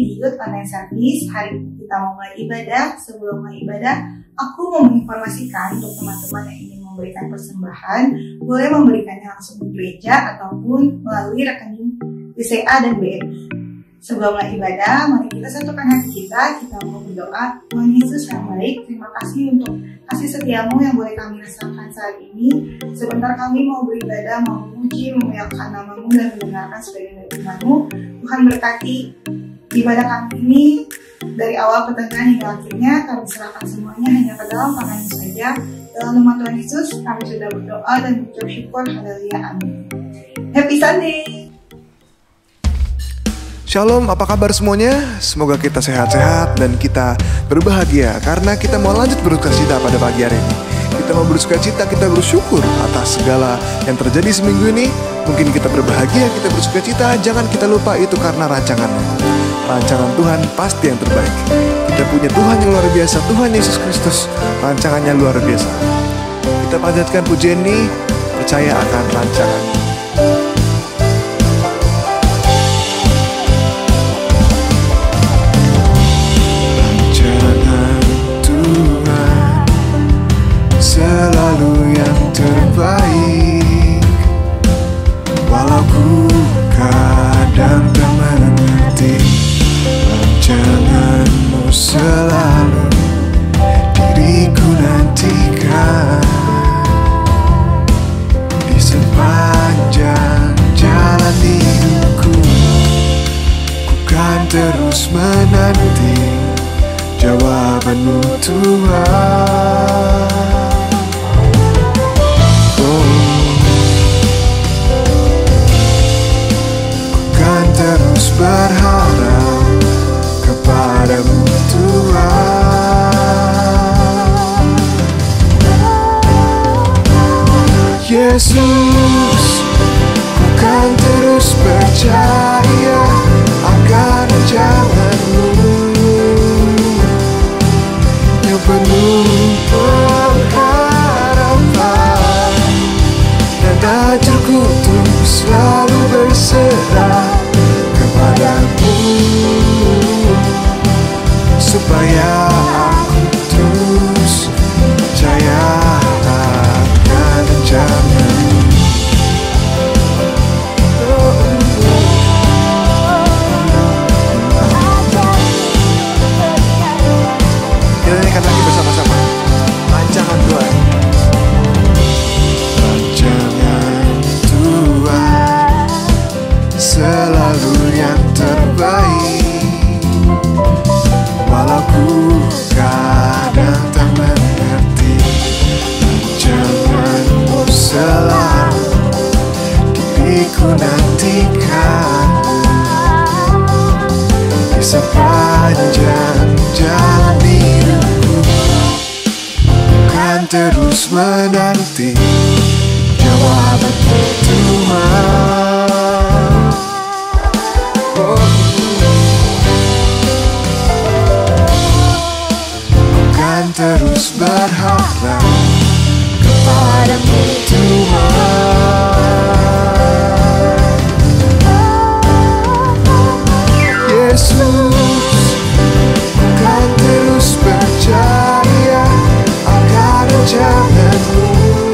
di Youth Online Service. Hari ini kita mau mulai ibadah. Sebelum mulai ibadah, aku mau menginformasikan untuk teman-teman yang ingin memberikan persembahan, boleh memberikannya langsung di gereja ataupun melalui rekening BCA dan BNI. Sebelum mulai ibadah, mari kita satukan hati kita mau berdoa. Tuhan Yesus yang baik, terima kasih untuk kasih setiamu yang boleh kami rasakan saat ini. Sebentar kami mau beribadah, mau memuji, memuliakan namamu dan mendengarkan sebagian dari firman-Mu. Tuhan berkati ibadah kami ini dari awal, pertengahan hingga akhirnya. Kami serahkan semuanya hanya ke dalam tangan-Mu saja. Dalam nama Tuhan Yesus, kami sudah berdoa dan mengucap syukur. Haleluya, amin. Happy Sunday! Shalom, apa kabar semuanya? Semoga kita sehat-sehat dan kita berbahagia karena kita mau lanjut bersukacita pada pagi hari ini. Kita mau bersukacita, kita bersyukur atas segala yang terjadi seminggu ini. Mungkin kita berbahagia, kita bersukacita, jangan kita lupa itu karena rancangannya. Rancangan Tuhan pasti yang terbaik. Kita punya Tuhan yang luar biasa, Tuhan Yesus Kristus. Rancangannya luar biasa. Kita panjatkan pujian ini, percaya akan rancangan. Selalu yang terbaik, walau ku kadang tak mengerti. Rancanganmu selalu diriku nantikan. Di sepanjang jalan hidupku, ku kan terus menanti jawabanmu Tuhan. Terus berharap kepadamu Tuhan. Yesus, ku kan terus percaya akan jangan-Mu yang penuh pengharapan, dan ajarku untuk selalu berserah kepadamu, supaya aku terus percaya akan jangan-Mu. Kita nyanyikan lagi bersama-sama rancangan Tuhan. Rancangan Tuhan selalu yang terbaik, walau ku kadang tak mengerti. Rancangan-Mu selalu diriku nantikan. Di sepanjang jalan hidupku, ku kan terus menanti jawaban-Mu Tuhan. Bukan terus berharap kepadamu Tuhan. Yesus, bukan terus percaya akan jangan-Mu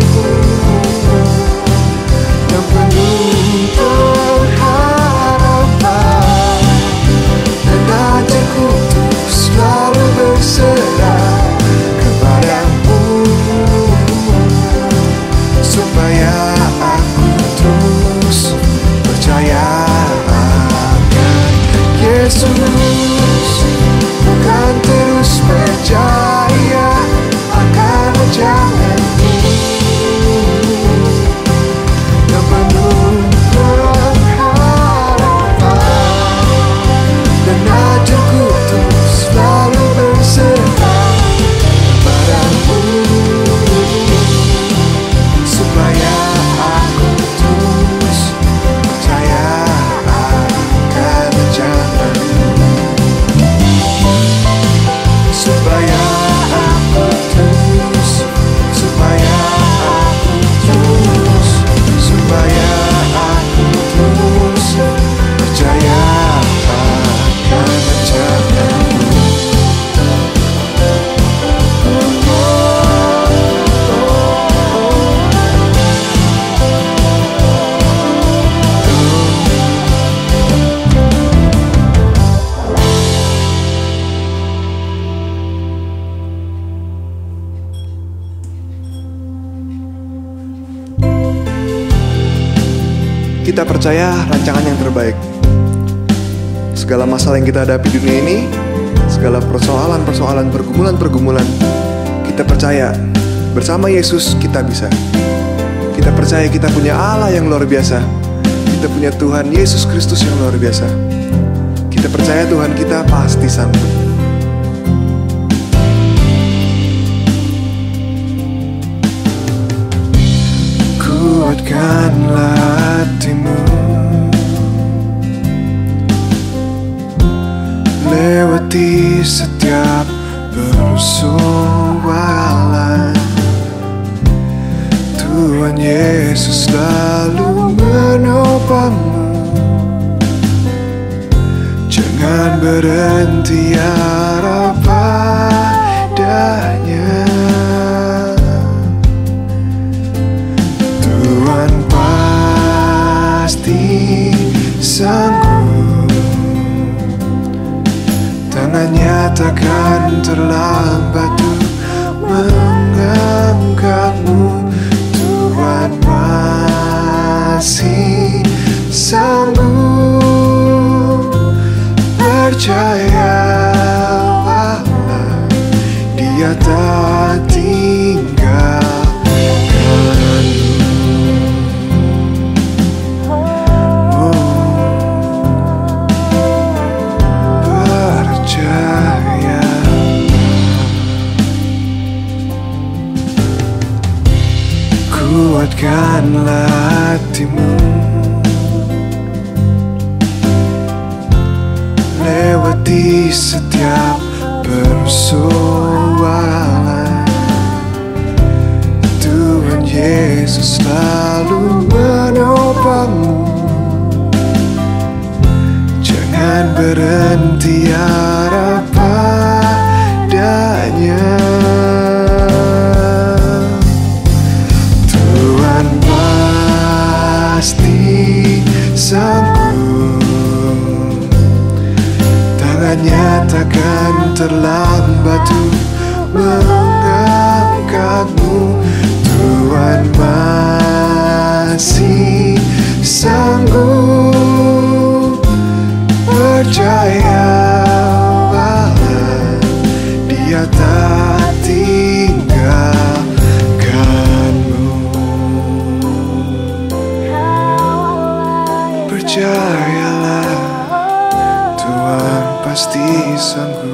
kita percaya rancangan yang terbaik. Segala masalah yang kita hadapi di dunia ini, segala persoalan-persoalan, pergumulan-pergumulan, kita percaya bersama Yesus kita bisa. Kita percaya kita punya Allah yang luar biasa. Kita punya Tuhan Yesus Kristus yang luar biasa. Kita percaya Tuhan kita pasti sanggup. Kuatkanlah hatimu, lewati setiap persoalan. Tuhan Yesus selalu menopangmu. Jangan berhenti harap padanya. Tuhan pasti sanggup. Tangannya takkan terlambat untuk mengangkatmu. Tuhan masih sanggup. Percayalah, Dia tak tinggalkanmu. Percaya. Kuatkanlah hatimu, lewati setiap persoalan. Tuhan Yesus selalu menopangmu. Jangan berhenti harap padanya. Tuhan pasti sanggup. Tangannya takkan terlambat untuk mengangkatmu. Tuhan masih sanggup. Percayalah, Dia tak tinggalkanmu. Percayalah, Tuhan pasti sanggup.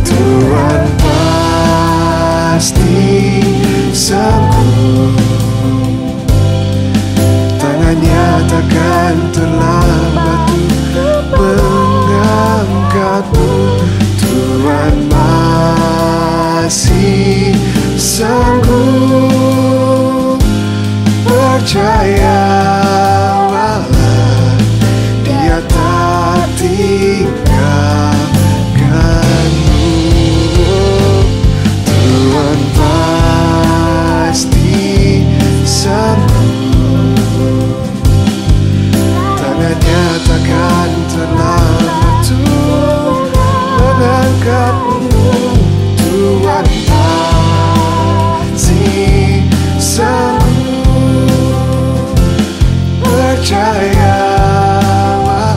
Tuhan pasti sanggup. Tangannya takkan terlambat untuk mengangkatmu. Tuhan masih sanggup. Percayalah, Dia tak tinggalkanmu. Tuhan pasti sanggup. Tangannya takkan terlambat untuk mengangkatmu. Tuhan pasti sanggup. Percayalah,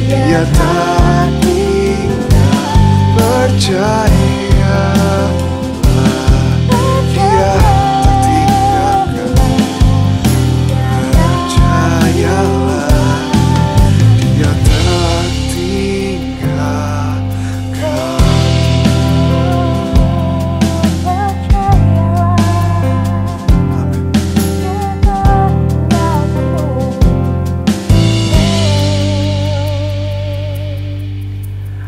Dia tak tinggal. Percayalah, Dia tak tinggalkan. Percayalah, Dia tak tinggalkan.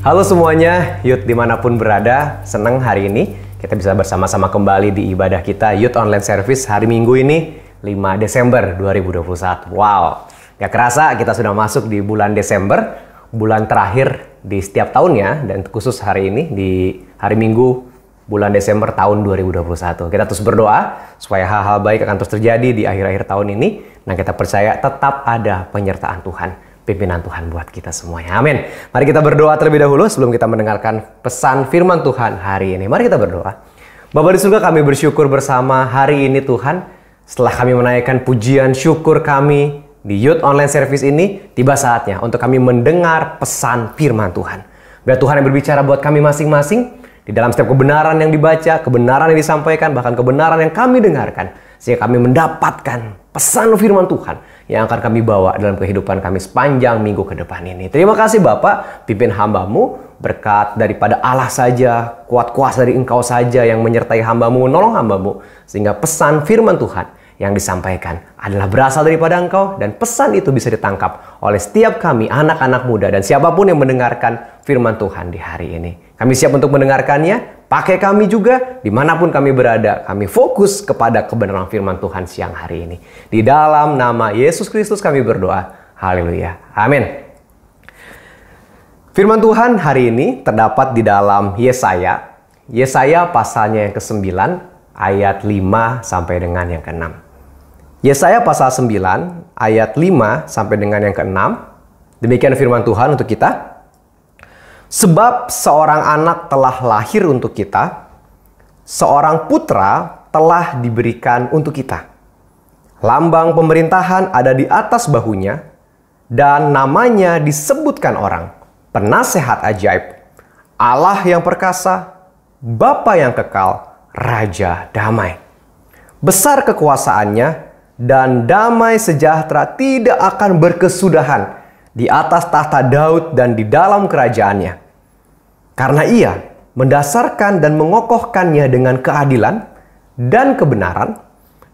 Halo semuanya, Youth dimanapun berada, senang hari ini kita bisa bersama-sama kembali di ibadah kita Youth Online Service hari Minggu ini 5 Desember 2021. Wow, gak kerasa kita sudah masuk di bulan Desember, bulan terakhir di setiap tahunnya, dan khusus hari ini di hari Minggu bulan Desember tahun 2021. Kita terus berdoa supaya hal-hal baik akan terus terjadi di akhir-akhir tahun ini. Nah, kita percaya tetap ada penyertaan Tuhan, pimpinan Tuhan buat kita semuanya. Amin. Mari kita berdoa terlebih dahulu sebelum kita mendengarkan pesan firman Tuhan hari ini. Mari kita berdoa. Bapa di surga, kami bersyukur bersama hari ini Tuhan. Setelah kami menaikkan pujian syukur kami di Youth Online Service ini, tiba saatnya untuk kami mendengar pesan firman Tuhan. Biar Tuhan yang berbicara buat kami masing-masing. Di dalam setiap kebenaran yang dibaca, kebenaran yang disampaikan, bahkan kebenaran yang kami dengarkan. Sehingga kami mendapatkan pesan firman Tuhan yang akan kami bawa dalam kehidupan kami sepanjang minggu ke depan ini. Terima kasih Bapak, pimpin hamba-Mu, berkat daripada Allah saja, kuat kuasa dari Engkau saja yang menyertai hamba-Mu, menolong hamba-Mu. Sehingga pesan firman Tuhan yang disampaikan adalah berasal daripada Engkau, dan pesan itu bisa ditangkap oleh setiap kami, anak-anak muda, dan siapapun yang mendengarkan firman Tuhan di hari ini. Kami siap untuk mendengarkannya, pakai kami juga, dimanapun kami berada, kami fokus kepada kebenaran firman Tuhan siang hari ini. Di dalam nama Yesus Kristus kami berdoa, haleluya, amin. Firman Tuhan hari ini terdapat di dalam Yesaya pasalnya yang ke-9, ayat 5 sampai dengan yang ke-6. Yesaya pasal 9 ayat 5 sampai dengan yang ke-6. Demikian firman Tuhan untuk kita. Sebab seorang anak telah lahir untuk kita, seorang putra telah diberikan untuk kita. Lambang pemerintahan ada di atas bahunya, dan namanya disebutkan orang, Penasehat Ajaib, Allah yang perkasa, Bapa yang kekal, Raja Damai. Besar kekuasaannya, dan damai sejahtera tidak akan berkesudahan di atas tahta Daud dan di dalam kerajaannya. Karena ia mendasarkan dan mengokohkannya dengan keadilan dan kebenaran,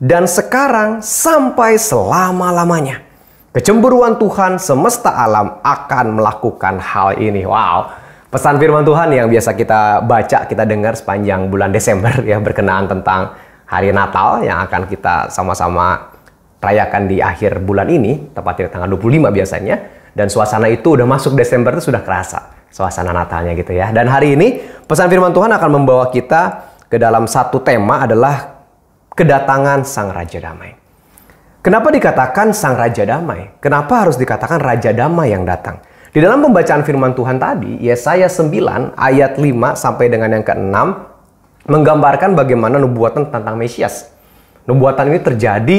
dan sekarang sampai selama-lamanya. Kecemburuan Tuhan semesta alam akan melakukan hal ini. Wow, pesan firman Tuhan yang biasa kita baca, kita dengar sepanjang bulan Desember ya, berkenaan tentang hari Natal yang akan kita sama-sama rayakan di akhir bulan ini, tepatnya tanggal 25 biasanya. Dan suasana itu udah masuk Desember itu sudah kerasa suasana Natalnya gitu ya. Dan hari ini pesan firman Tuhan akan membawa kita ke dalam satu tema, adalah kedatangan Sang Raja Damai. Kenapa dikatakan Sang Raja Damai? Kenapa harus dikatakan Raja Damai yang datang? Di dalam pembacaan firman Tuhan tadi, Yesaya 9 ayat 5 sampai dengan yang ke-6 menggambarkan bagaimana nubuatan tentang Mesias. Nubuatan ini terjadi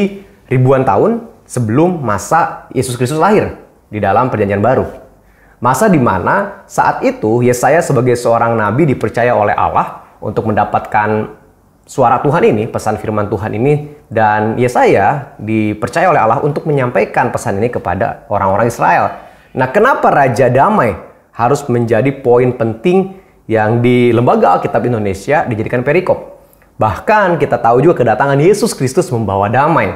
ribuan tahun sebelum masa Yesus Kristus lahir di dalam Perjanjian Baru. Masa di mana saat itu Yesaya sebagai seorang nabi dipercaya oleh Allah untuk mendapatkan suara Tuhan ini, pesan firman Tuhan ini, dan Yesaya dipercaya oleh Allah untuk menyampaikan pesan ini kepada orang-orang Israel. Nah, kenapa Raja Damai harus menjadi poin penting yang di Lembaga Alkitab Indonesia dijadikan perikop? Bahkan kita tahu juga kedatangan Yesus Kristus membawa damai,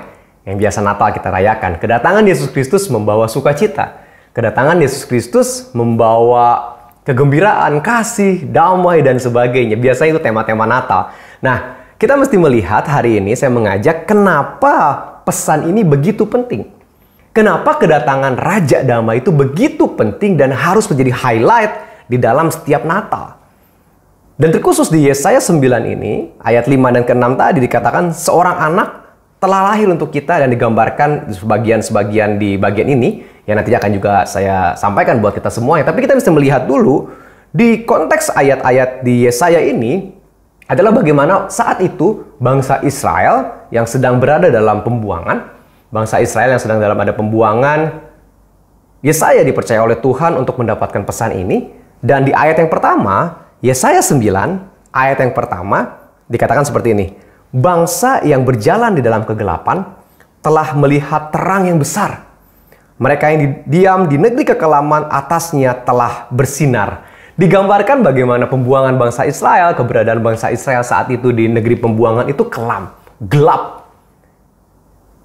yang biasa Natal kita rayakan. Kedatangan Yesus Kristus membawa sukacita. Kedatangan Yesus Kristus membawa kegembiraan, kasih, damai, dan sebagainya. Biasanya itu tema-tema Natal. Nah, kita mesti melihat hari ini saya mengajak kenapa pesan ini begitu penting. Kenapa kedatangan Raja Damai itu begitu penting dan harus menjadi highlight di dalam setiap Natal. Dan terkhusus di Yesaya 9 ini, ayat 5 dan ke-6 tadi dikatakan seorang anak telah lahir untuk kita, dan digambarkan sebagian-sebagian di bagian ini yang nantinya akan juga saya sampaikan buat kita semuanya. Tapi kita bisa melihat dulu di konteks ayat-ayat di Yesaya ini adalah bagaimana saat itu bangsa Israel yang sedang berada dalam pembuangan, bangsa Israel yang sedang dalam ada pembuangan, Yesaya dipercaya oleh Tuhan untuk mendapatkan pesan ini. Dan di ayat yang pertama, Yesaya 9 ayat yang pertama dikatakan seperti ini. Bangsa yang berjalan di dalam kegelapan telah melihat terang yang besar. Mereka yang diam di negeri kekelaman atasnya telah bersinar. Digambarkan bagaimana pembuangan bangsa Israel, keberadaan bangsa Israel saat itu di negeri pembuangan itu kelam, gelap.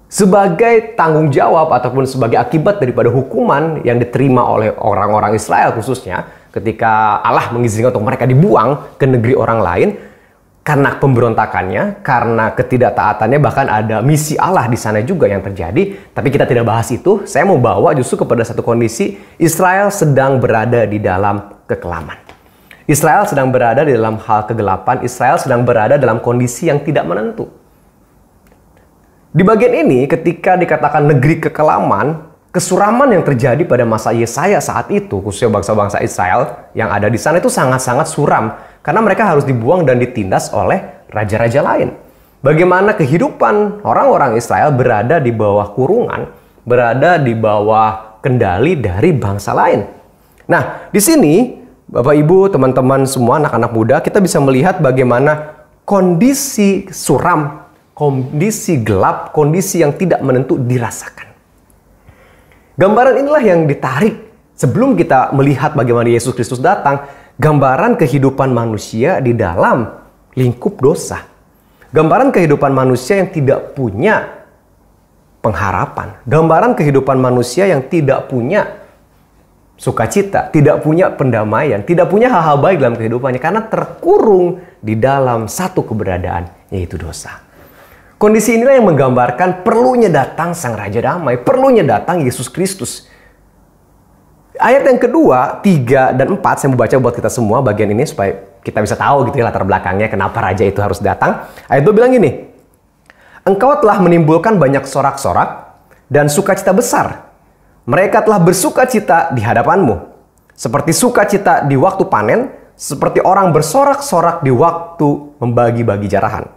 Sebagai tanggung jawab ataupun sebagai akibat daripada hukuman yang diterima oleh orang-orang Israel khususnya ketika Allah mengizinkan untuk mereka dibuang ke negeri orang lain, karena pemberontakannya, karena ketidaktaatannya, bahkan ada misi Allah di sana juga yang terjadi. Tapi kita tidak bahas itu. Saya mau bawa justru kepada satu kondisi Israel sedang berada di dalam kekelaman. Israel sedang berada di dalam hal kegelapan. Israel sedang berada dalam kondisi yang tidak menentu. Di bagian ini, ketika dikatakan negeri kekelaman, kesuraman yang terjadi pada masa Yesaya saat itu, khususnya bangsa-bangsa Israel yang ada di sana itu sangat-sangat suram. Karena mereka harus dibuang dan ditindas oleh raja-raja lain. Bagaimana kehidupan orang-orang Israel berada di bawah kurungan, berada di bawah kendali dari bangsa lain. Nah, di sini, Bapak Ibu, teman-teman semua, anak-anak muda, kita bisa melihat bagaimana kondisi suram, kondisi gelap, kondisi yang tidak menentu dirasakan. Gambaran inilah yang ditarik sebelum kita melihat bagaimana Yesus Kristus datang. Gambaran kehidupan manusia di dalam lingkup dosa. Gambaran kehidupan manusia yang tidak punya pengharapan. Gambaran kehidupan manusia yang tidak punya sukacita, tidak punya pendamaian, tidak punya hal-hal baik dalam kehidupannya karena terkurung di dalam satu keberadaan, yaitu dosa. Kondisi inilah yang menggambarkan perlunya datang Sang Raja Damai, perlunya datang Yesus Kristus. Ayat yang kedua, 3 dan 4, saya mau baca buat kita semua bagian ini supaya kita bisa tahu gitu ya latar belakangnya kenapa Raja itu harus datang. Ayat 2 bilang gini, Engkau telah menimbulkan banyak sorak-sorak dan sukacita besar. Mereka telah bersukacita di hadapanmu, seperti sukacita di waktu panen, seperti orang bersorak-sorak di waktu membagi-bagi jarahan.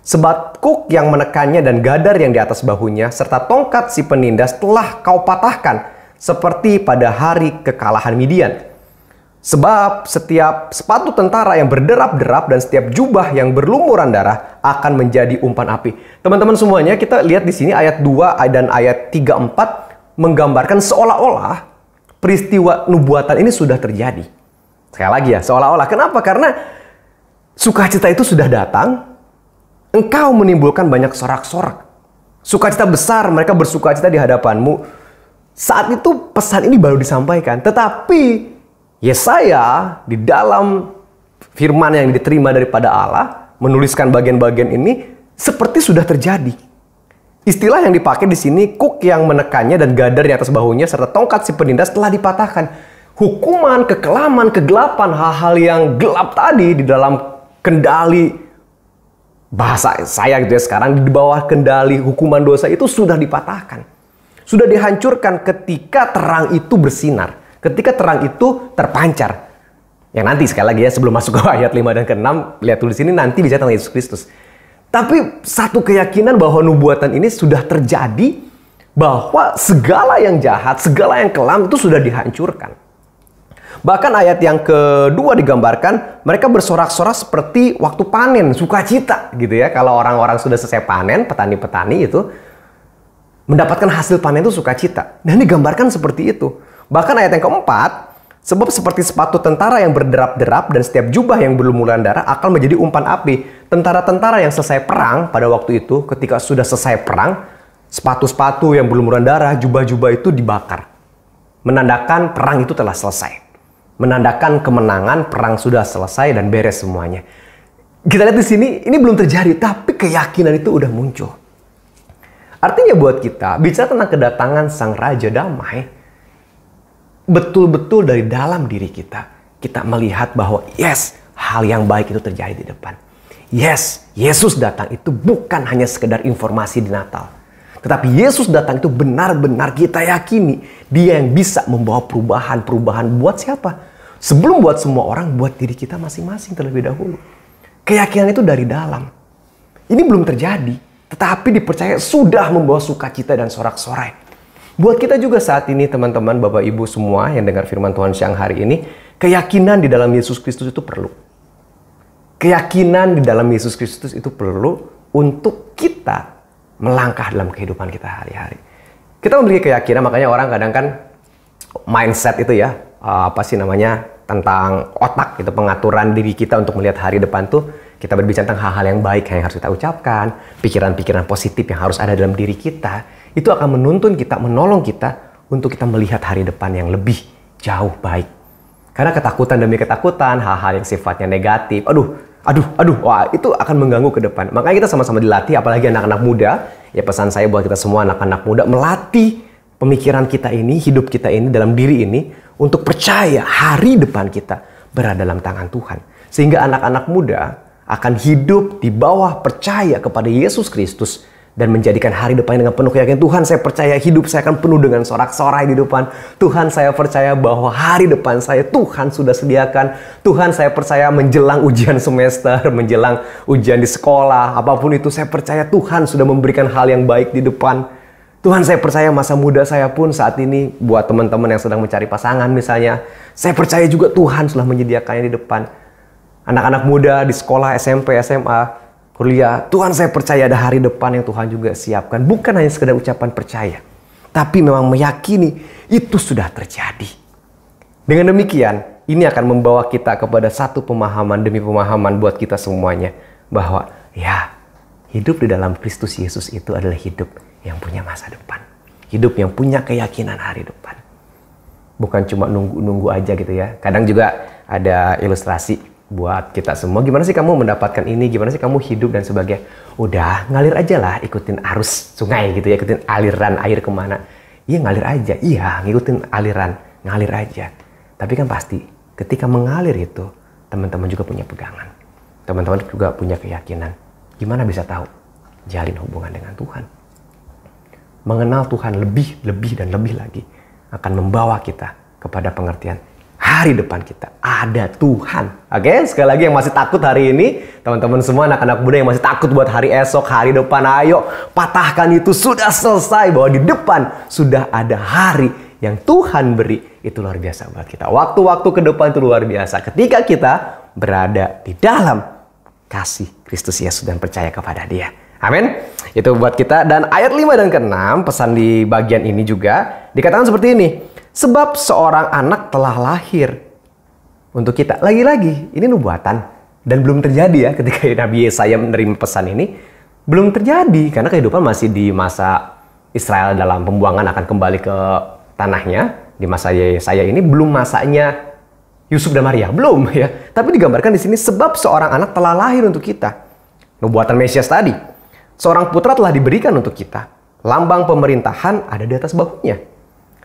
Sebab kuk yang menekannya dan gadar yang di atas bahunya, serta tongkat si penindas telah kau patahkan, seperti pada hari kekalahan Midian. Sebab setiap sepatu tentara yang berderap-derap dan setiap jubah yang berlumuran darah akan menjadi umpan api. Teman-teman semuanya, kita lihat di sini ayat 2 dan ayat 3-4 menggambarkan seolah-olah peristiwa nubuatan ini sudah terjadi. Sekali lagi ya, seolah-olah. Kenapa? Karena sukacita itu sudah datang. Engkau menimbulkan banyak sorak-sorak. Sukacita besar, mereka bersukacita di hadapanmu. Saat itu pesan ini baru disampaikan. Tetapi Yesaya di dalam firman yang diterima daripada Allah menuliskan bagian-bagian ini seperti sudah terjadi. Istilah yang dipakai di sini, kuk yang menekannya dan gadar di atas bahunya serta tongkat si penindas telah dipatahkan. Hukuman, kekelaman, kegelapan, hal-hal yang gelap tadi di dalam kendali bahasa saya gitu ya sekarang, di bawah kendali hukuman dosa itu sudah dipatahkan. Sudah dihancurkan ketika terang itu bersinar. Ketika terang itu terpancar. Yang nanti sekali lagi ya sebelum masuk ke ayat 5 dan ke-6, lihat tulis ini nanti bicara tentang Yesus Kristus. Tapi satu keyakinan bahwa nubuatan ini sudah terjadi, bahwa segala yang jahat, segala yang kelam itu sudah dihancurkan. Bahkan ayat yang kedua digambarkan, mereka bersorak-sorak seperti waktu panen, sukacita gitu ya. Kalau orang-orang sudah selesai panen, petani-petani itu mendapatkan hasil panen itu sukacita. Dan digambarkan seperti itu. Bahkan ayat yang keempat, sebab seperti sepatu tentara yang berderap-derap dan setiap jubah yang berlumuran darah akan menjadi umpan api. Tentara-tentara yang selesai perang pada waktu itu, ketika sudah selesai perang, sepatu-sepatu yang berlumuran darah, jubah-jubah itu dibakar. Menandakan perang itu telah selesai. Menandakan kemenangan, perang sudah selesai dan beres semuanya. Kita lihat di sini, ini belum terjadi, tapi keyakinan itu udah muncul. Artinya buat kita, bicara tentang kedatangan Sang Raja Damai, betul-betul dari dalam diri kita, kita melihat bahwa yes, hal yang baik itu terjadi di depan. Yes, Yesus datang itu bukan hanya sekedar informasi di Natal. Tetapi Yesus datang itu benar-benar kita yakini Dia yang bisa membawa perubahan-perubahan buat siapa? Sebelum buat semua orang, buat diri kita masing-masing terlebih dahulu. Keyakinan itu dari dalam. Ini belum terjadi, tetapi dipercaya sudah membawa sukacita dan sorak-sorai. Buat kita juga saat ini teman-teman, Bapak Ibu semua yang dengar firman Tuhan siang hari ini, keyakinan di dalam Yesus Kristus itu perlu. Keyakinan di dalam Yesus Kristus itu perlu untuk kita melangkah dalam kehidupan kita hari-hari. Kita memiliki keyakinan, makanya orang kadang kan mindset itu ya, tentang otak gitu, pengaturan diri kita untuk melihat hari depan tuh, kita berbicara tentang hal-hal yang baik yang harus kita ucapkan, pikiran-pikiran positif yang harus ada dalam diri kita, itu akan menuntun kita, menolong kita untuk kita melihat hari depan yang lebih jauh baik. Karena ketakutan demi ketakutan, hal-hal yang sifatnya negatif, wah itu akan mengganggu ke depan. Makanya kita sama-sama dilatih, apalagi anak-anak muda. Ya pesan saya buat kita semua anak-anak muda, melatih pemikiran kita ini, hidup kita ini, dalam diri ini, untuk percaya hari depan kita berada dalam tangan Tuhan. Sehingga anak-anak muda akan hidup di bawah percaya kepada Yesus Kristus dan menjadikan hari depan dengan penuh keyakinan. Tuhan, saya percaya hidup saya akan penuh dengan sorak-sorai di depan. Tuhan, saya percaya bahwa hari depan saya Tuhan sudah sediakan. Tuhan, saya percaya menjelang ujian semester, menjelang ujian di sekolah, apapun itu, saya percaya Tuhan sudah memberikan hal yang baik di depan. Tuhan, saya percaya masa muda saya pun saat ini, buat teman-teman yang sedang mencari pasangan misalnya, saya percaya juga Tuhan sudah menyediakannya di depan. Anak-anak muda di sekolah, SMP, SMA, kuliah, Tuhan, saya percaya ada hari depan yang Tuhan juga siapkan. Bukan hanya sekedar ucapan percaya, tapi memang meyakini itu sudah terjadi. Dengan demikian, ini akan membawa kita kepada satu pemahaman demi pemahaman buat kita semuanya. Bahwa ya, hidup di dalam Kristus Yesus itu adalah hidup yang punya masa depan. Hidup yang punya keyakinan hari depan. Bukan cuma nunggu-nunggu aja gitu ya. Kadang juga ada ilustrasi buat kita semua, gimana sih kamu mendapatkan ini, gimana sih kamu hidup dan sebagainya. Udah, ngalir aja lah, ikutin arus sungai gitu ya, ikutin aliran air kemana. Iya, ngalir aja, iya, ngikutin aliran, ngalir aja. Tapi kan pasti, ketika mengalir itu, teman-teman juga punya pegangan. Teman-teman juga punya keyakinan. Gimana bisa tahu? Jalin hubungan dengan Tuhan. Mengenal Tuhan lebih dan lebih lagi akan membawa kita kepada pengertian hari depan kita ada Tuhan. Oke, sekali lagi yang masih takut hari ini, teman-teman semua anak-anak muda yang masih takut buat hari esok, hari depan, ayo patahkan itu, sudah selesai, bahwa di depan sudah ada hari yang Tuhan beri. Itu luar biasa buat kita. Waktu-waktu ke depan itu luar biasa ketika kita berada di dalam kasih Kristus Yesus dan percaya kepada Dia. Amin. Itu buat kita. Dan ayat 5 dan ke-6 pesan di bagian ini juga dikatakan seperti ini. Sebab seorang anak telah lahir untuk kita. Lagi-lagi, ini nubuatan. Dan belum terjadi ya ketika Nabi Yesaya menerima pesan ini. Belum terjadi, karena kehidupan masih di masa Israel dalam pembuangan akan kembali ke tanahnya. Di masa Yesaya ini belum masanya Yusuf dan Maria. Belum ya. Tapi digambarkan di sini, sebab seorang anak telah lahir untuk kita. Nubuatan Mesias tadi. Seorang putra telah diberikan untuk kita. Lambang pemerintahan ada di atas bahunya.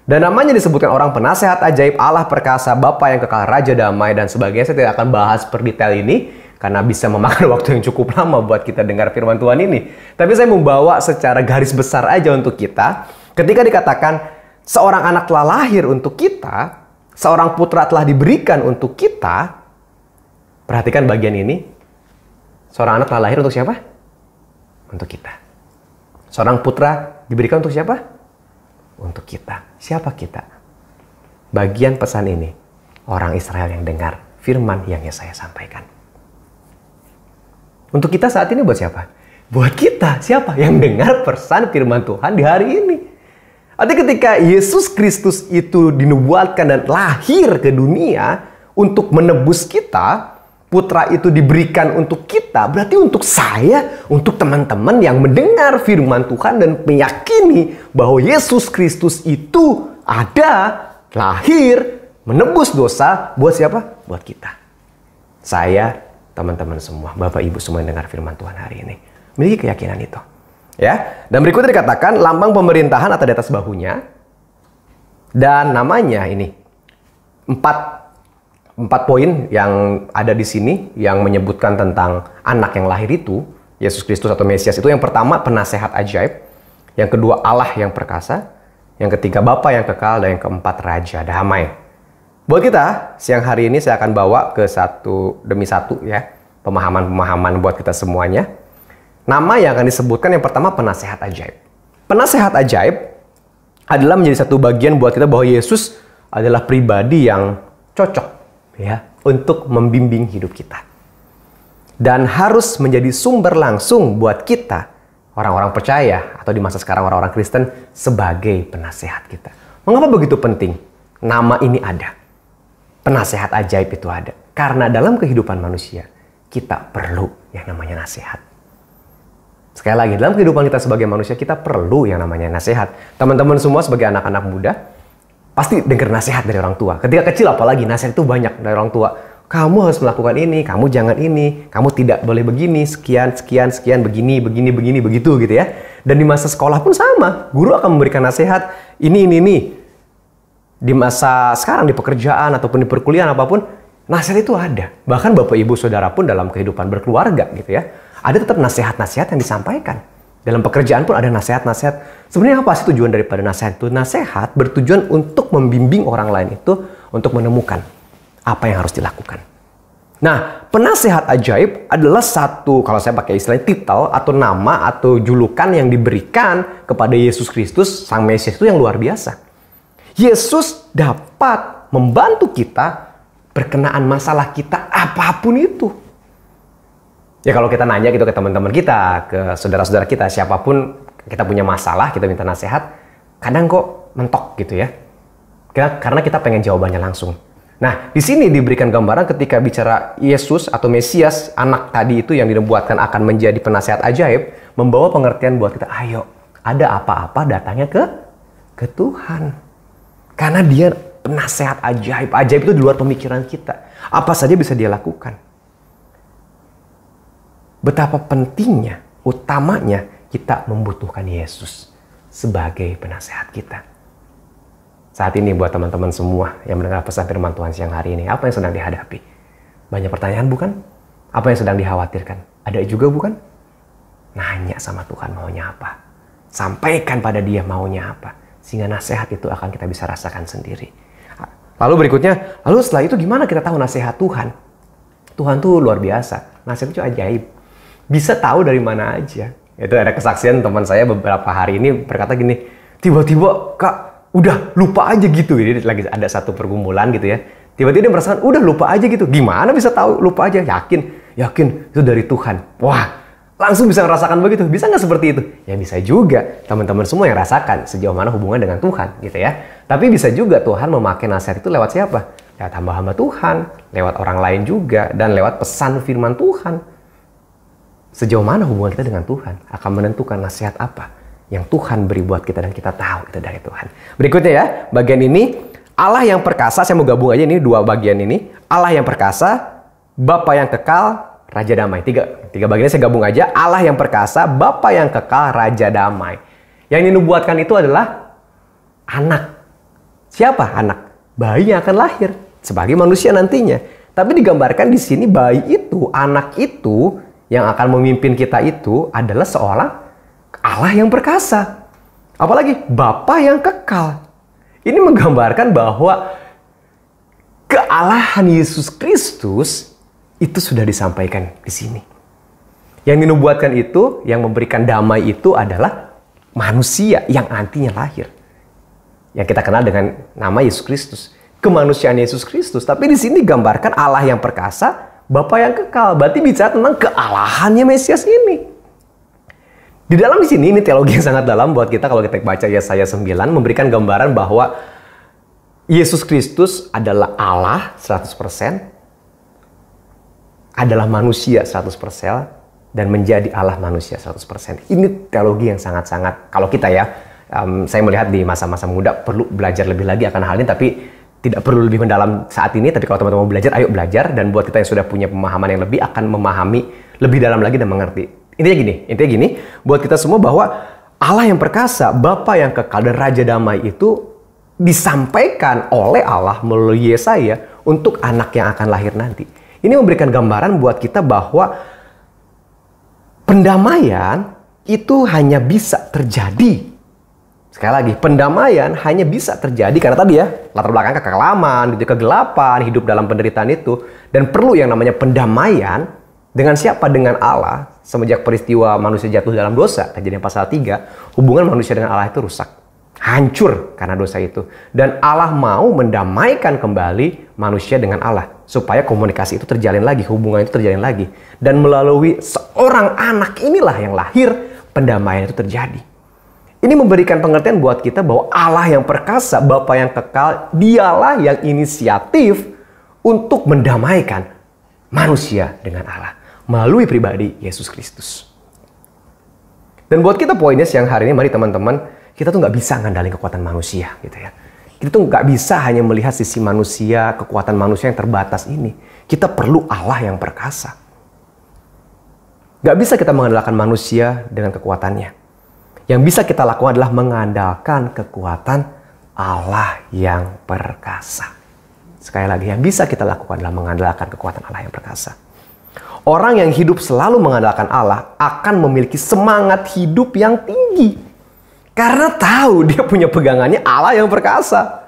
Dan namanya disebutkan orang penasehat ajaib, Allah perkasa, Bapa yang kekal, Raja damai, dan sebagainya. Saya tidak akan bahas per detail ini, karena bisa memakan waktu yang cukup lama buat kita dengar firman Tuhan ini. Tapi saya membawa secara garis besar aja untuk kita. Ketika dikatakan, seorang anak telah lahir untuk kita, seorang putra telah diberikan untuk kita. Perhatikan bagian ini. Seorang anak telah lahir untuk siapa? Untuk kita. Seorang putra diberikan untuk siapa? Untuk kita. Siapa kita? Bagian pesan ini, orang Israel yang dengar firman yang Yesaya sampaikan. Untuk kita saat ini buat siapa? Buat kita. Siapa? Yang dengar pesan firman Tuhan di hari ini. Artinya ketika Yesus Kristus itu dinubuatkan dan lahir ke dunia untuk menebus kita, putra itu diberikan untuk kita, berarti untuk saya, untuk teman-teman yang mendengar firman Tuhan dan meyakini bahwa Yesus Kristus itu ada, lahir, menebus dosa, buat siapa? Buat kita. Saya, teman-teman semua, Bapak Ibu semua yang dengar firman Tuhan hari ini, memiliki keyakinan itu. Ya, dan berikutnya dikatakan lambang pemerintahan atau di atas bahunya, dan namanya ini 4 poin yang ada di sini yang menyebutkan tentang anak yang lahir itu, Yesus Kristus atau Mesias itu. Yang pertama, penasehat ajaib. Yang kedua, Allah yang perkasa. Yang ketiga, Bapa yang kekal. Dan yang keempat, Raja damai. Buat kita, siang hari ini saya akan bawa ke satu demi satu ya, pemahaman-pemahaman buat kita semuanya. Nama yang akan disebutkan yang pertama, penasehat ajaib. Penasehat ajaib adalah menjadi satu bagian buat kita bahwa Yesus adalah pribadi yang cocok ya, untuk membimbing hidup kita. Dan harus menjadi sumber langsung buat kita, orang-orang percaya, atau di masa sekarang orang-orang Kristen, sebagai penasehat kita. Mengapa begitu penting nama ini ada? Penasehat ajaib itu ada. Karena dalam kehidupan manusia, kita perlu yang namanya nasihat. Sekali lagi, dalam kehidupan kita sebagai manusia, kita perlu yang namanya nasihat. Teman-teman semua sebagai anak-anak muda, pasti dengar nasihat dari orang tua. Ketika kecil apalagi, nasihat itu banyak dari orang tua. Kamu harus melakukan ini, kamu jangan ini, kamu tidak boleh begini, sekian, begini, begitu gitu ya. Dan di masa sekolah pun sama. Guru akan memberikan nasihat, ini. Di masa sekarang, di pekerjaan ataupun di perkuliahan apapun, Nasihat itu ada. Bahkan Bapak Ibu Saudara pun dalam kehidupan berkeluarga gitu ya. Ada tetap nasihat-nasihat yang disampaikan. Dalam pekerjaan pun ada nasihat-nasihat. Sebenarnya apa sih tujuan daripada nasihat itu? Nasihat bertujuan untuk membimbing orang lain itu untuk menemukan apa yang harus dilakukan. Nah, penasehat ajaib adalah satu, kalau saya pakai istilah titel atau nama atau julukan yang diberikan kepada Yesus Kristus, Sang Mesias itu yang luar biasa. Yesus dapat membantu kita berkenaan masalah kita apapun itu. Ya kalau kita nanya gitu ke teman-teman kita, ke saudara-saudara kita, siapapun kita punya masalah, kita minta nasihat, kadang kok mentok gitu ya. Karena kita pengen jawabannya langsung. Nah, di sini diberikan gambaran ketika bicara Yesus atau Mesias, anak tadi itu yang dinubuatkan akan menjadi penasehat ajaib, membawa pengertian buat kita, ayo, ada apa-apa datangnya ke Tuhan. Karena dia penasehat ajaib. Ajaib itu di luar pemikiran kita. Apa saja bisa dia lakukan. Betapa pentingnya, utamanya kita membutuhkan Yesus sebagai penasehat kita. Saat ini buat teman-teman semua yang mendengar pesan firman Tuhan siang hari ini, apa yang sedang dihadapi? Banyak pertanyaan bukan? Apa yang sedang dikhawatirkan? Ada juga bukan? Nanya sama Tuhan maunya apa? Sampaikan pada dia maunya apa? Sehingga nasihat itu akan kita bisa rasakan sendiri. Lalu berikutnya, lalu setelah itu gimana kita tahu nasihat Tuhan? Tuhan tuh luar biasa. Nasihat itu ajaib. Bisa tahu dari mana aja. Itu ada kesaksian teman saya beberapa hari ini berkata gini, tiba-tiba Kak, udah lupa aja gitu. Jadi lagi ada satu pergumulan gitu ya. Tiba-tiba dia merasakan, udah lupa aja gitu. Gimana bisa tahu lupa aja? Yakin itu dari Tuhan. Wah, langsung bisa merasakan begitu. Bisa nggak seperti itu? Ya bisa juga. Teman-teman semua yang rasakan sejauh mana hubungan dengan Tuhan gitu ya. Tapi bisa juga Tuhan memakai nasihat itu lewat siapa? Lewat hamba-hamba Tuhan, lewat orang lain juga, dan lewat pesan firman Tuhan. Sejauh mana hubungan kita dengan Tuhan akan menentukan nasihat apa yang Tuhan beri buat kita dan kita tahu itu dari Tuhan. Berikutnya ya, bagian ini, Allah yang perkasa, saya mau gabung aja ini dua bagian ini. Allah yang perkasa, Bapa yang kekal, Raja damai. Tiga bagiannya saya gabung aja. Allah yang perkasa, Bapa yang kekal, Raja damai. Yang dinubuatkan itu adalah anak. Siapa anak? Bayi yang akan lahir sebagai manusia nantinya. Tapi digambarkan di sini bayi itu, anak itu yang akan memimpin kita itu adalah seorang Allah yang perkasa. Apalagi Bapa yang kekal. Ini menggambarkan bahwa kealahan Yesus Kristus itu sudah disampaikan di sini. Yang dinubuatkan itu, yang memberikan damai itu adalah manusia yang nantinya lahir. Yang kita kenal dengan nama Yesus Kristus. Kemanusiaan Yesus Kristus. Tapi di sini digambarkan Allah yang perkasa, Bapa yang kekal. Berarti bicara tentang kealahannya Mesias ini. Di dalam di sini, ini teologi yang sangat dalam buat kita kalau kita baca Yesaya 9, memberikan gambaran bahwa Yesus Kristus adalah Allah 100%, adalah manusia 100%, dan menjadi Allah manusia 100%. Ini teologi yang sangat-sangat, kalau kita ya, saya melihat di masa-masa muda perlu belajar lebih lagi akan hal ini, tapi tidak perlu lebih mendalam saat ini. Tapi kalau teman-teman mau belajar, ayo belajar. Dan buat kita yang sudah punya pemahaman yang lebih, akan memahami lebih dalam lagi dan mengerti. Intinya gini, buat kita semua bahwa Allah yang perkasa, Bapa yang kekal, dan Raja damai itu disampaikan oleh Allah melalui Yesaya untuk anak yang akan lahir nanti. Ini memberikan gambaran buat kita bahwa pendamaian itu hanya bisa terjadi. Sekali lagi, pendamaian hanya bisa terjadi karena tadi ya, latar belakang kekelaman, kegelapan, hidup dalam penderitaan itu. Dan perlu yang namanya pendamaian dengan siapa? Dengan Allah. Semenjak peristiwa manusia jatuh dalam dosa, Kejadian pasal 3, hubungan manusia dengan Allah itu rusak. Hancur karena dosa itu. Dan Allah mau mendamaikan kembali manusia dengan Allah. Supaya komunikasi itu terjalin lagi, hubungan itu terjalin lagi. Dan melalui seorang anak inilah yang lahir, pendamaian itu terjadi. Ini memberikan pengertian buat kita bahwa Allah yang perkasa, Bapa yang kekal, dialah yang inisiatif untuk mendamaikan manusia dengan Allah melalui pribadi Yesus Kristus. Dan buat kita poinnya siang hari ini, mari teman-teman, kita tuh nggak bisa ngandalin kekuatan manusia gitu ya. Kita tuh nggak bisa hanya melihat sisi manusia, kekuatan manusia yang terbatas ini. Kita perlu Allah yang perkasa. Nggak bisa kita mengandalkan manusia dengan kekuatannya. Yang bisa kita lakukan adalah mengandalkan kekuatan Allah yang perkasa. Sekali lagi, yang bisa kita lakukan adalah mengandalkan kekuatan Allah yang perkasa. Orang yang hidup selalu mengandalkan Allah akan memiliki semangat hidup yang tinggi. Karena tahu dia punya pegangannya Allah yang perkasa.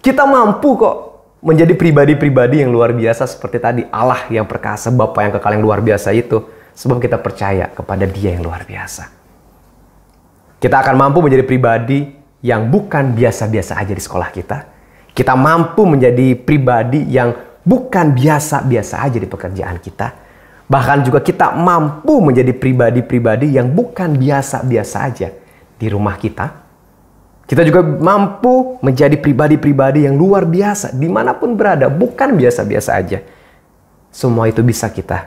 Kita mampu kok menjadi pribadi-pribadi yang luar biasa seperti tadi. Allah yang perkasa, Bapa yang kekal yang luar biasa itu. Sebab kita percaya kepada Dia yang luar biasa. Kita akan mampu menjadi pribadi yang bukan biasa-biasa aja di sekolah kita. Kita mampu menjadi pribadi yang bukan biasa-biasa aja di pekerjaan kita. Bahkan juga kita mampu menjadi pribadi-pribadi yang bukan biasa-biasa aja di rumah kita. Kita juga mampu menjadi pribadi-pribadi yang luar biasa dimanapun berada, bukan biasa-biasa aja. Semua itu bisa kita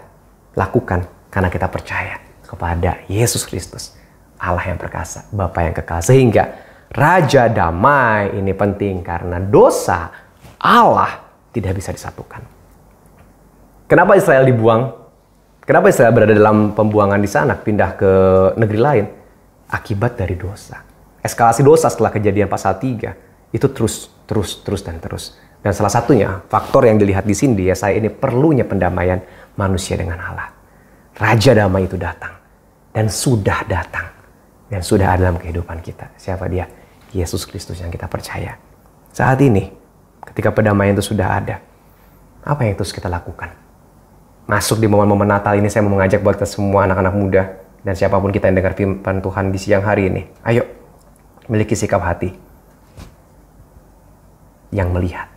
lakukan karena kita percaya kepada Yesus Kristus, Allah yang perkasa, Bapa yang kekal. Sehingga Raja Damai ini penting karena dosa Allah tidak bisa disatukan. Kenapa Israel dibuang? Kenapa Israel berada dalam pembuangan di sana, pindah ke negeri lain? Akibat dari dosa. Eskalasi dosa setelah kejadian pasal 3 itu terus. Dan salah satunya, faktor yang dilihat di sini, Yesaya ini perlunya pendamaian manusia dengan Allah. Raja Damai itu datang. Dan sudah datang. Dan sudah ada dalam kehidupan kita. Siapa dia? Yesus Kristus yang kita percaya. Saat ini, ketika pendamaian itu sudah ada, apa yang terus kita lakukan? Masuk di momen-momen Natal ini, saya mau mengajak buat kita semua anak-anak muda dan siapapun kita yang dengar firman Tuhan di siang hari ini. Ayo, miliki sikap hati yang melihat.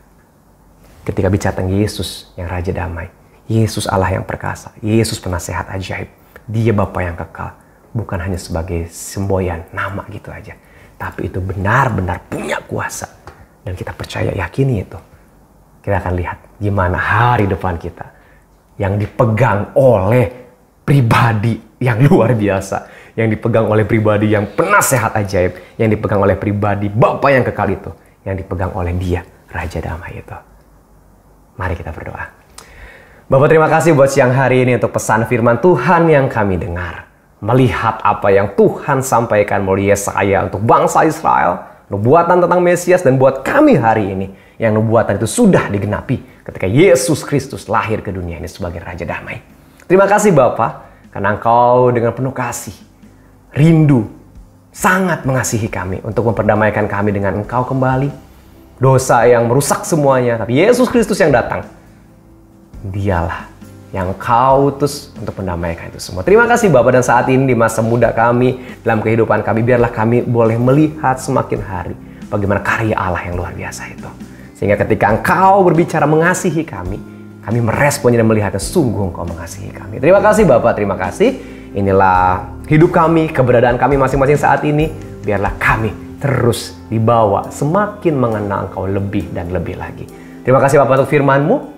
Ketika bicara tentang Yesus yang Raja Damai, Yesus Allah yang perkasa, Yesus penasehat ajaib, Dia Bapa yang kekal. Bukan hanya sebagai semboyan, nama gitu aja. Tapi itu benar-benar punya kuasa. Dan kita percaya, yakini itu. Kita akan lihat gimana hari depan kita yang dipegang oleh pribadi yang luar biasa. Yang dipegang oleh pribadi yang penasehat ajaib. Yang dipegang oleh pribadi Bapa yang kekal itu. Yang dipegang oleh Dia, Raja Damai itu. Mari kita berdoa. Bapak, terima kasih buat siang hari ini untuk pesan firman Tuhan yang kami dengar. Melihat apa yang Tuhan sampaikan melalui Yesaya untuk bangsa Israel. Nubuatan tentang Mesias, dan buat kami hari ini. Yang nubuatan itu sudah digenapi ketika Yesus Kristus lahir ke dunia ini sebagai Raja Damai. Terima kasih Bapa, karena Engkau dengan penuh kasih, rindu, sangat mengasihi kami untuk memperdamaikan kami dengan Engkau kembali. Dosa yang merusak semuanya, tapi Yesus Kristus yang datang. Dialah yang Kau utus untuk mendamaikan itu semua. Terima kasih Bapa, dan saat ini di masa muda kami, dalam kehidupan kami, biarlah kami boleh melihat semakin hari bagaimana karya Allah yang luar biasa itu. Sehingga ketika Engkau berbicara mengasihi kami meresponnya dan melihatnya, sungguh Engkau mengasihi kami. Terima kasih Bapa, terima kasih. Inilah hidup kami, keberadaan kami masing-masing saat ini. Biarlah kami terus dibawa semakin mengenal Engkau lebih dan lebih lagi. Terima kasih Bapa untuk firman-Mu.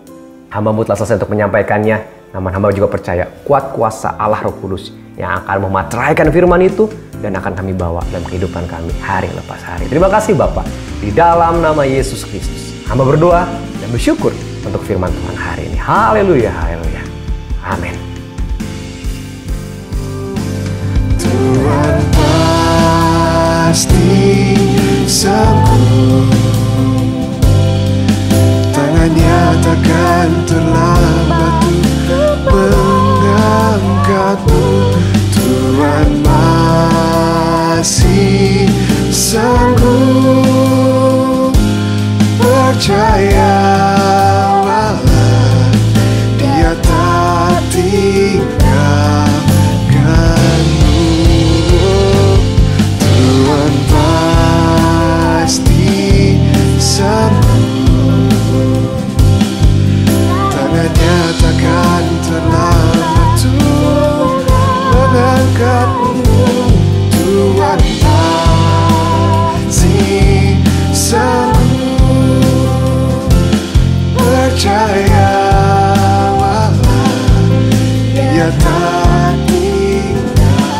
Hamba-Mu telah selesai untuk menyampaikannya. Namun hamba juga percaya kuat kuasa Allah Roh Kudus yang akan memateraikan firman itu dan akan kami bawa dalam kehidupan kami hari lepas hari. Terima kasih Bapa. Di dalam nama Yesus Kristus, hamba berdoa dan bersyukur untuk firman Tuhan hari ini. Haleluya, haleluya. Amin. Tuhan pasti sanggup, tangannya takkan terlambat untuk mengangkatmu. Tuhan masih sanggup, percayalah, Dia tak tinggalkanmu. Tuhan pasti sanggup, tangannya takkan terlambat untuk mengangkatmu. Tuhan pasti sanggup, percayalah, Dia tak tinggal.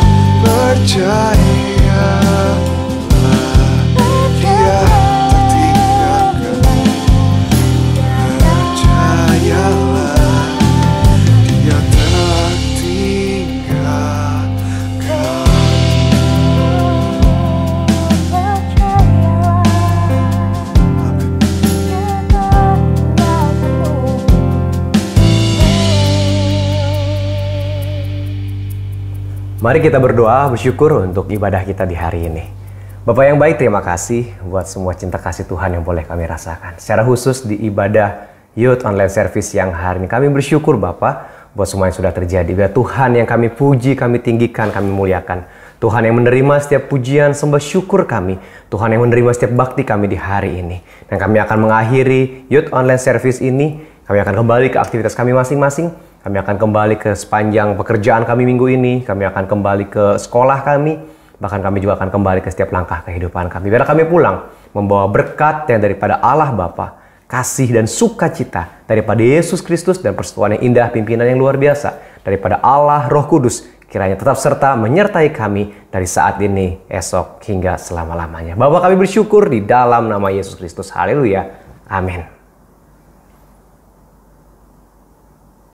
Percayalah, Dia tak tinggalkan. Percayalah, Dia tak tinggalkan. Amin. Mari kita berdoa, bersyukur untuk ibadah kita di hari ini. Bapak yang baik, terima kasih buat semua cinta kasih Tuhan yang boleh kami rasakan. Secara khusus di ibadah Youth Online Service yang hari ini, kami bersyukur Bapak buat semua yang sudah terjadi. Biar Tuhan yang kami puji, kami tinggikan, kami muliakan. Tuhan yang menerima setiap pujian, sembah syukur kami. Tuhan yang menerima setiap bakti kami di hari ini. Dan kami akan mengakhiri Youth Online Service ini. Kami akan kembali ke aktivitas kami masing-masing. Kami akan kembali ke sepanjang pekerjaan kami minggu ini. Kami akan kembali ke sekolah kami. Bahkan kami juga akan kembali ke setiap langkah kehidupan kami. Biar kami pulang membawa berkat yang daripada Allah Bapa, kasih dan sukacita daripada Yesus Kristus dan persekutuan yang indah, pimpinan yang luar biasa daripada Allah Roh Kudus, kiranya tetap serta menyertai kami dari saat ini, esok, hingga selama-lamanya. Bapa, kami bersyukur di dalam nama Yesus Kristus. Haleluya. Amin.